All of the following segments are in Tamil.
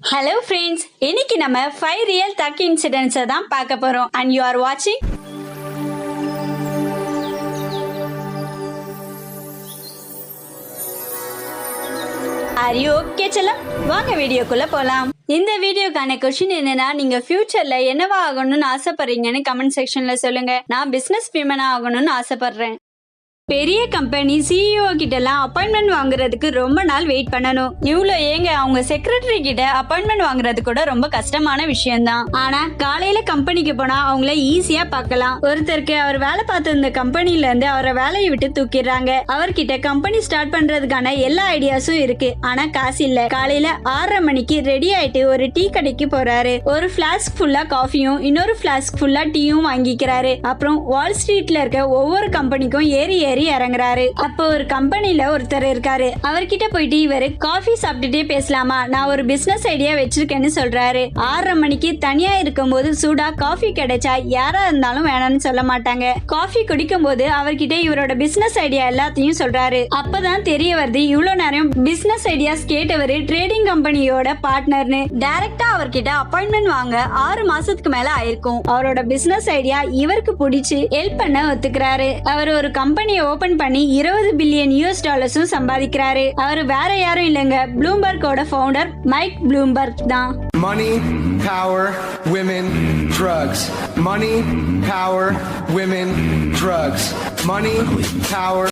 Hello friends, இன்னைக்கு நம்ம 5 real thug incidents தான் பார்க்க போறோம் and you are watching Are you okay செல்லம்? வாங்க வீடியோக்குள்ள போலாம். இந்த வீடியோக்கான क्वेश्चन என்னன்னா, நீங்க ஃபியூச்சர்ல என்னவா ஆகணும்னு ஆசைப்படுறீங்கன்னு கமெண்ட் செக்ஷன்ல சொல்லுங்க. நான் பிசினஸ் விமனா ஆகணும்னு ஆசைப்படுறேன். பெரிய கம்பெனி சிஇஓ கிட்ட எல்லாம் அப்பாயின்மெண்ட் வாங்குறதுக்கு ரொம்ப நாள் வெயிட் பண்ணணும். இவ்வளோ ஏங்க அவங்க செக்ரட்டரி கிட்ட அப்பாயின்மெண்ட் வாங்குறது கூட ரொம்ப கஷ்டமான விஷயம் தான். ஆனா காலையில கம்பெனிக்கு போனா அவங்கள ஈஸியா பார்க்கலாம். ஒருத்தருக்கு அவர் வேலை பார்த்த இந்த கம்பெனில இருந்து அவரை வேலையை விட்டு தூக்கிடுறாங்க. அவர்கிட்ட கம்பெனி ஸ்டார்ட் பண்றதுக்கான எல்லா ஐடியாஸும் இருக்கு. ஆனா காசு இல்ல. காலையில 6:30 மணிக்கு ரெடி ஆயிட்டு ஒரு டீ கடைக்கு போறாரு. ஒரு பிளாஸ்க் ஃபுல்லா காஃபியும் இன்னொரு பிளாஸ்க் ஃபுல்லா டீயும் வாங்கிக்கிறாரு. அப்புறம் வால் ஸ்ட்ரீட்ல இருக்க ஒவ்வொரு கம்பெனிக்கும் ஏறி இறங்குறாரு. அப்போ ஒரு கம்பெனில ஒருத்தர் இருக்காரு. அவர்கிட்ட போயிட்டு இவரு காஃபி சாப்பிட்டுட்டே பேசலாமா, நான் ஒரு பிசினஸ் ஐடியா வச்சிருக்கேன்னு சொல்றாரு. 6:30 மணிக்கு தனியா இருக்கும் போது சூடா காஃபி கிடைச்சா யாரா இருந்தாலும் வேணாம்னு சொல்ல மாட்டாங்க. காஃபி குடிக்கும் போது அவர்கிட்ட இவரோட பிசினஸ் ஐடியா எல்லாத்தையும் சொல்றாரு. அப்பதான் தெரிய வருது இவ்வளவு நேரம் பிசினஸ் ஐடியாஸ் கேட்டவரு ட்ரேடிங் கம்பெனியோட பார்ட்னர்னு. டைரக்டா அவர்கிட்ட அப்பாயின்மெண்ட் வாங்க 6 மாசத்துக்கு மேல ஆயிருக்கும். அவரோட பிசினஸ் ஐடியா இவருக்கு பிடிச்சு ஹெல்ப் பண்ண ஒத்துக்கிறாரு. அவர் ஒரு கம்பெனியை ஓபன் பண்ணி $20 பில்லியன் சம்பாதிக்கிறாரு. அவர் வேற யாரும் இல்லங்க, ப்ளூம்பர்கோட ஃபவுண்டர் மைக் ப்ளூம்பர்க் தான். Money, power, women, drugs. Money, power, women, drugs. Money, power.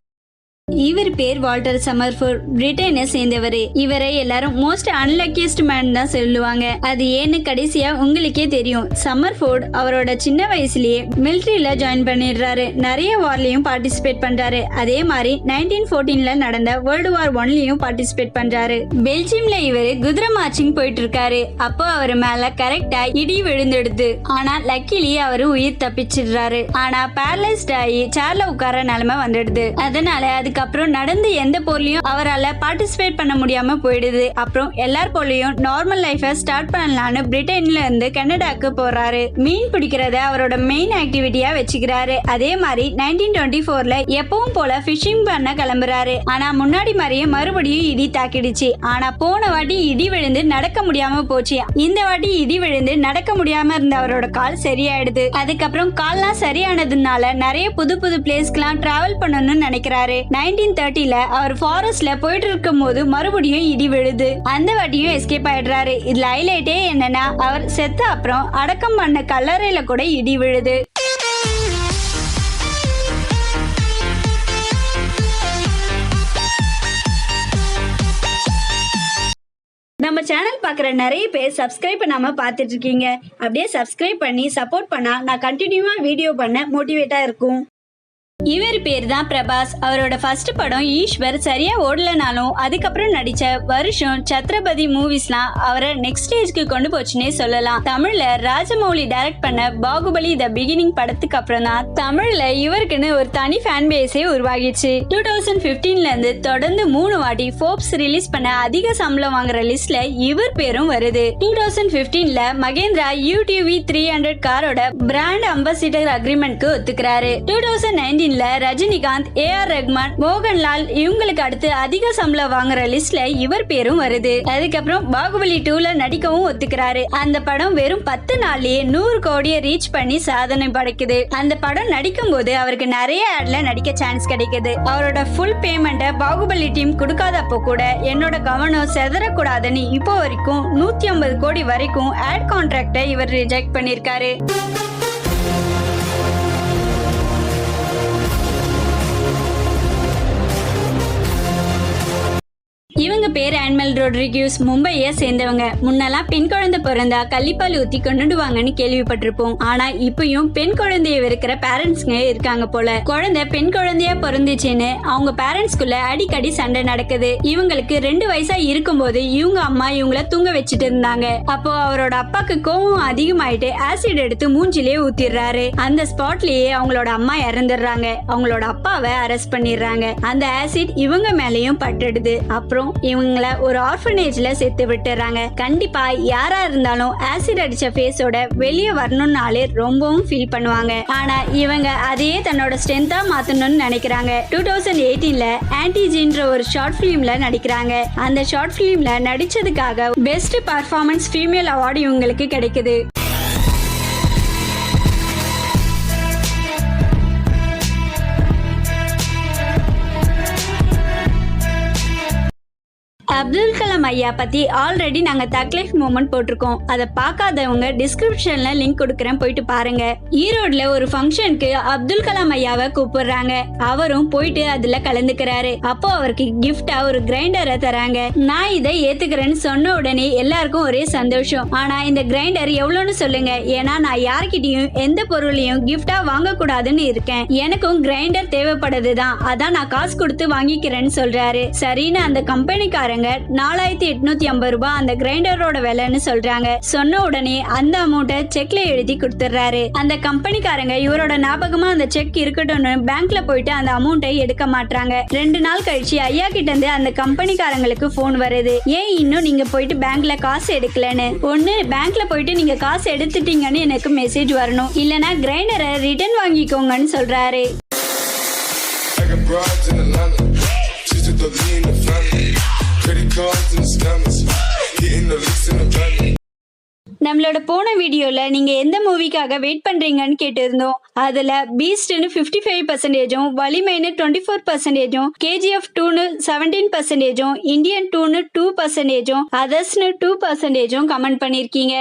இவர் பேர் வால்டர் சம்மர்ஃபோர்ட், பிரிட்டனை சேர்ந்தவர். இவரை எல்லாரும் மோஸ்ட் அன்லக்கியஸ்ட் மேன் தான் சொல்லுவாங்க. அது ஏன்னு கடைசியா உங்களுக்கே தெரியும். சம்மர்ஃபோர்ட் அவரோட சின்ன வயசுலயே மிலிட்டரியில ஜாயின் பண்ணிடுறாரு. நிறைய வார்லயும் பார்ட்டிசிபேட் பண்றாரு. அதே மாதிரி 1914ல நடந்த வேர்ல்டு வார் 1லயும் பார்ட்டிசிபேட் பண்றாரு. பெல்ஜியம்ல இவர் குதிரை மார்ச்சிங் போயிட்டு இருக்காரு. அப்போ அவர் மேல கரெக்டா இடி விழுந்துடுது. ஆனா லக்கிலி அவரு உயிர் தப்பிச்சிடுறாரு. ஆனா பேரலைஸ்ட் ஆகி சேர்ல உட்கார நிலைமை வந்துடுது. அதனால அதுக்கப்புறம் நடந்து எந்த போர்லயும் அவரால் பார்ட்டிசிபேட் பண்ண முடியாம போயிடுது. அப்புறம் எல்லார் போலயும் நார்மல் லைஃபை ஸ்டார்ட் பண்ணலான்னு பிரிட்டன்ல இருந்து கனடாக்கு போறாரு. மீன் பிடிக்கிறத அவரோட மெயின் ஆக்டிவிட்டியா வச்சுக்கிறாரு. அதே மாதிரி 1924ல எப்பவும் போல ஃபிஷிங் பண்ண கிளம்புறாரு. ஆனா முன்னாடி மாதிரியே மறுபடியும் இடி தாக்கிடுச்சு. ஆனா போன வாட்டி இடி விழுந்து நடக்க முடியாம போச்சு. இந்த வாட்டி இடி விழுந்து நடக்க முடியாம இருந்த அவரோட கால் சரியாயிடுது. அதுக்கப்புறம் கால்லாம் சரியானதுனால நிறைய புது புது பிளேஸ்க்குலாம் டிராவல் பண்ணணும்னு நினைக்கிறாரு. 1930ல அவர் ஃபாரஸ்ட்ல போயிட்டு இருக்கும் போது மறுபடியும் இடி விழுது. அந்த வாட்டியும் எஸ்கேப் ஆயிடுறாரு. இதுல ஹைலைட்டே என்னன்னா, அவர் செத்த அப்புறம் அடக்கம் பண்ண கல்லறையில கூட இடி விழுது. நம்ம சேனல் பார்க்குற நிறைய பேர் சப்ஸ்கிரைப் பண்ணாம பார்த்துட்டு இருக்கீங்க. அப்படியே சப்ஸ்கிரைப் பண்ணி சப்போர்ட் பண்ணா நான் கண்டினியூவா வீடியோ பண்ண மோட்டிவேட்டா இருக்கும். இவர் பேர் தான் பிரபாஸ். அவரோட ஃபர்ஸ்ட் படம் ஈஸ்வர் சரியா ஓடலனாலும் அதுக்கப்புறம் நடிச்ச வருஷம் சத்ரபதி மூவிஸ்லாம் அவரை நெக்ஸ்ட் ஸ்டேஜ்க்கு கொண்டு போச்சுன்னே சொல்லலாம். தமிழ்ல ராஜமௌலி டைரக்ட் பண்ண பாகுபலி த பிகினிங் படத்துக்கு அப்புறம் தான் தமிழ்ல இவருக்குன்னு ஒரு தனி ஃபேன் பேஸே உருவாகிச்சு. 2015ல இருந்து தொடர்ந்து 3 வாட்டி ஃபோர்ப்ஸ் ரிலீஸ் பண்ண அதிக சம்பளம் வாங்குற லிஸ்ட்ல இவர் பேரும் வருது. 2015ல மகேந்திரா UTV 300 காரோட பிராண்ட் அம்பாசிடர் அக்ரிமெண்ட்க்கு ஒத்துக்கிறாரு. 2019 ரஜினிகாந்த், AR ரஹ்மான், மோகன்லால் இவங்களுக்கு அடுத்து அதிக சம்பளம் வாங்குற லிஸ்ட்ல இவர் பேரும் வருது. அதுக்கப்புறம் பாகுபலி 2ல நடிக்கவும் ஒத்துக்கிறாரு. அந்த படம் வெறும் 10 நாள்லயே 100 கோடியை ரீச் பண்ணி சாதனை படைக்குது. அந்த படம் நடிக்கும் போது அவருக்கு நிறைய ஆட்ல நடிக்க சான்ஸ் கிடைக்குது. அவரோட ஃபுல் பேமெண்ட்டை பாகுபலி டீம் கொடுக்காதப்போ கூட என்னோட கவனம் செதறக்கூடாதுன்னு இப்போ வரைக்கும் 150 கோடி வரைக்கும் ஆட் கான்ட்ராக்டை இவர் ரிஜெக்ட் பண்ணிருக்காரு. இவங்க பேர் ஆன்மல் ரோட்ரிகியூஸ், மும்பையை சேர்ந்தவங்க. முன்னெல்லாம் பெண் குழந்தை பிறந்தா கள்ளிப்பால் ஊத்தி கொண்டுடுவாங்கன்னு கேள்விப்பட்டிருப்போம். ஆனா இப்பயும் பெண் குழந்தைய இருக்கிற பேரண்ட்ஸ்ங்க இருக்காங்க போல. குழந்தை பெண் குழந்தையா பிறந்துச்சுன்னு அவங்க பேரண்ட்ஸ்குள்ள அடிக்கடி சண்டை நடக்குது. இவங்களுக்கு 2 வயசா இருக்கும்போது இவங்க அம்மா இவங்கள தூங்க வச்சுட்டு இருந்தாங்க. அப்போ அவரோட அப்பாக்கு கோவம் அதிகமாயிட்டு ஆசிட் எடுத்து மூஞ்சிலே ஊத்திடுறாரு. அந்த ஸ்பாட்லயே அவங்களோட அம்மா இறந்துடுறாங்க. அவங்களோட அப்பாவை அரெஸ்ட் பண்ணிடுறாங்க. அந்த ஆசிட் இவங்க மேலயும் பட்டுடுது. அப்புறம் இவங்கள ஒரு ஆர்ஃபனேஜ்ல சேர்த்து விட்டுறாங்க. கண்டிப்பா யாரா இருந்தாலும் ஆசிட் அடிச்ச ஃபேஸோட வெளியே வரணும்னாலே ரொம்பவும் ஃபீல் பண்ணுவாங்க. ஆனா இவங்க அதையே தன்னோட ஸ்ட்ரென்த்தா மாத்தணும்னு நினைக்கிறாங்க. 2018ல ஆன்டிஜின்ற ஒரு ஷார்ட் பிலிம்ல நடிக்கிறாங்க. அந்த ஷார்ட் பிலிம்ல நடிச்சதுக்காக பெஸ்ட் பர்ஃபார்மன்ஸ் ஃபீமேல் அவார்டு இவங்களுக்கு கிடைக்குது. அப்துல் கலாம் ஐயா பத்தி ஆல்ரெடி நாங்க தக் லைஃப் மூமெண்ட் போட்டிருக்கோம். அதை பார்க்காதவங்க டிஸ்கிரிப்ஷன்ல லிங்க் கொடுக்கறேன், போயிட்டு பாருங்க. ஈரோட்ல ஒரு ஃபங்க்ஷனுக்கு அப்துல் கலாம் ஐயாவை கூப்பிடுறாங்க. அவரும் போயிட்டு அதுல கலந்துக்கிறாரு. அப்போ அவருக்கு கிஃப்டா ஒரு கிரைண்டரை தராங்க. நான் இதை ஏத்துக்கிறேன்னு சொன்ன உடனே எல்லாருக்கும் ஒரே சந்தோஷம். ஆனா இந்த கிரைண்டர் எவ்வளவுன்னு சொல்லுங்க, ஏன்னா நான் யார்கிட்டயும் எந்த பொருளையும் கிஃப்டா வாங்க கூடாதுன்னு இருக்கேன். எனக்கும் கிரைண்டர் தேவைப்படுதுதான், அதான் நான் காசு கொடுத்து வாங்கிக்கிறேன்னு சொல்றாரு. சரின்னு அந்த கம்பெனிக்காரங்க 4850 ரூபாய் அந்த கிரைண்டரோட விலைன்னு சொல்றாங்க. சொன்ன உடனே அந்த அமௌண்ட்டை செக்ல எழுதி கொடுத்துறாரு. அந்த கம்பெனிக்காரங்க இவரோட ஞாபகமா அந்த செக் இருக்கட்டும்னு பேங்க்ல போயிட்டு அந்த அமௌண்ட்டை எடுக்க மாட்டாங்க. 2 நாள் கழிச்சு ஐயா கிட்ட இருந்து அந்த கம்பெனிக்காரங்களுக்கு போன் வருது. ஏன் இன்னும் நீங்க போயிட்டு பேங்க்ல காசு எடுக்கலன்னு. ஒண்ணு பேங்க்ல போயிட்டு நீங்க காசு எடுத்துட்டீங்கன்னு எனக்கு மெசேஜ் வரணும், இல்லனா கிரைண்டரை ரிட்டர்ன் வாங்கிக்கோங்கன்னு சொல்றாரு. Credit cards and scammers, hitting the licks in the van. நம்மளோட போன வீடியோல நீங்க எந்த மூவிக்காக வெயிட் பண்றீங்கன்னு கேட்டிருந்தோம். அதுல பீஸ்ட்னு 55%, வலிமைன்னு 24%, KGF 2னு 17%, இந்தியன் 2னு 2%, அதர்ஸ்னு 2% கமெண்ட் பண்ணிருக்கீங்க.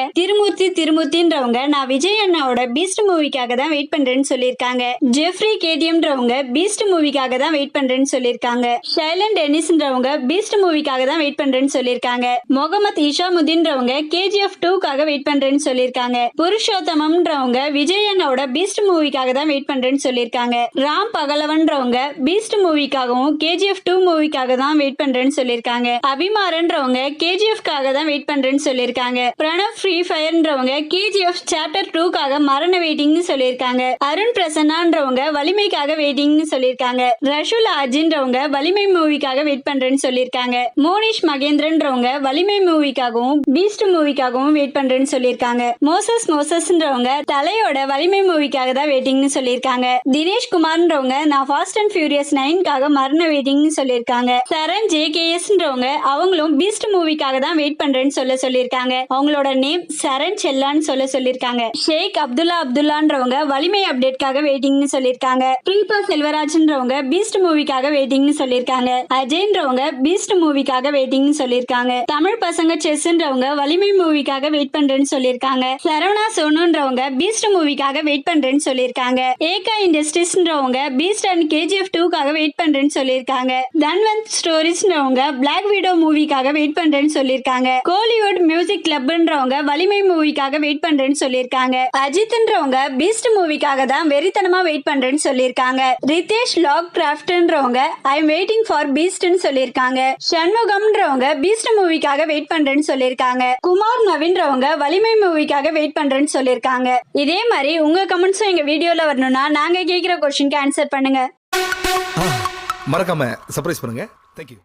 திருமூர்த்தின்றவங்க நான் விஜய் அண்ணாவோட பீஸ்ட் மூவிக்காக தான் வெயிட் பண்றேன்னு சொல்லியிருக்காங்க. ஜெஃப்ரி கேடிஎம்ன்றவங்க பீஸ்ட் மூவிக்காக தான் வெயிட் பண்றேன்னு சொல்லியிருக்காங்க. ஷைலன் டென்னிஸ்ன்றவங்க பீஸ்ட் மூவிக்காக தான் வெயிட் பண்றேன்னு சொல்லியிருக்காங்க. முகமது இஷாமுதீன்றவங்க KGF 2க்காக வெயிட் பண்றேன்னு சொல்லிருக்காங்க. புருஷோத்தமம்ன்றவங்க விஜய் அண்ணாவோட பீஸ்ட் மூவிக்காக தான் வெயிட் பண்றேன்னு சொல்லிருக்காங்க. ராம் பகலவன்றவங்க பீஸ்ட் மூவிக்காகவும் KGF 2 மூவிக்காக தான் வெயிட் பண்றேன்னு சொல்லிருக்காங்க. அபிமாரன்றவங்க KGFக்காக தான் வெயிட் பண்றேன்னு சொல்லிருக்காங்க. பிரணவ் ஃப்ரீ ஃபயர்ன்றவங்க KGF சாப்டர் 2க்காக மரண வெயிட்டிங்னு சொல்லிருக்காங்க. அருண் பிரசன்னான்றவங்க வலிமைக்காக வெயிட்டிங்னு சொல்லிருக்காங்க. ரஷுல் அஜின்றவங்க வலிமை மூவிக்காக வெயிட் பண்றேன்னு சொல்லிருக்காங்க. மோனிஷ் மகேந்திரன்றவங்க வலிமை மூவிக்காகவும் பீஸ்ட் மூவிக்காகவும் வெயிட் பண்றேன்னு சொல்லிருக்காங்க. மோசஸ்ன்றவங்க தலையோட வலிமை மூவிக்காக தான் வெயிட்டிங்னு சொல்லிருக்காங்க. தினேஷ் குமார்ன்றவங்க நான் ஃபாஸ்ட் அண்ட் ஃபியூரியஸ் 9க்காக மரண வெயிட்டிங்னு சொல்லிருக்காங்க. சரண் JKSன்றவங்க அவங்களும் பீஸ்ட் மூவிக்காக தான் வெயிட் பண்றேன்னு சொல்லிருக்காங்க. அவங்களோட நேம் சரண் செல்லான்னு சொல்லிருக்காங்க. ஷேக் அப்துல்லான்றவங்க வலிமை அப்டேட்காக வெயிட்டிங்னு சொல்லிருக்காங்க. பிரீபா செல்வராஜ்ன்றவங்க பீஸ்ட் மூவிக்காக வெயிட்டிங்னு சொல்லிருக்காங்க. அஜய்ன்றவங்க பீஸ்ட் மூவிக்காக வெயிட்டிங்னு சொல்லிருக்காங்க. தமிழ் பசங்க செஸ்ன்றவங்க வலிமை மூவிக்காக வெயிட் பண்றேன்னு சொல்லிருக்காங்க. சரவணா சோனுன்றவங்க பீஸ்ட் மூவிக்காக வெயிட் பண்றேன்னு சொல்லிருக்காங்க. ஏகா இண்டஸ்ட்ரீஸ்ன்றவங்க பீஸ்ட் அண்ட் KGF 2க்காக வெயிட் பண்றேன்னு சொல்லிருக்காங்க. தன்வந்த் ஸ்டோரிஸ்ன்றவங்க பிளாக் வீடோ மூவிக்காக வெயிட் பண்றேன்னு சொல்லிருக்காங்க. கோலிவுட் மியூசிக் கிளப்ன்றவங்க வலிமை மூவிக்காக வெயிட் பண்றேன்னு சொல்லிருக்காங்க. அஜித்ன்றவங்க பீஸ்ட் மூவிக்காக தான் வெறித்தனமா வெயிட் பண்றேன்னு சொல்லிருக்காங்க. ரிதேஷ் லாக் கிராஃப்ட்ன்றவங்க ஐ எம் வெயிட்டிங் ஃபார் பீஸ்ட்னு சொல்லிருக்காங்க. சண்முகம்ன்றவங்க பீஸ்ட் மூவிக்காக வெயிட் பண்றேன்னு சொல்லிருக்காங்க. குமார் நவீன்றவங்க வலிமை மூவிக்காக வெயிட் பண்றேன்னு சொல்லிருக்காங்க. இதே மாதிரி உங்க கமெண்ட்ஸும் எங்க வீடியோல வரணும்னா நாங்க கேக்குற क्वेश्चनக்கு ஆன்சர் பண்ணுங்க. மறக்காம சர்ப்ரைஸ் பண்ணுங்க. Thank you.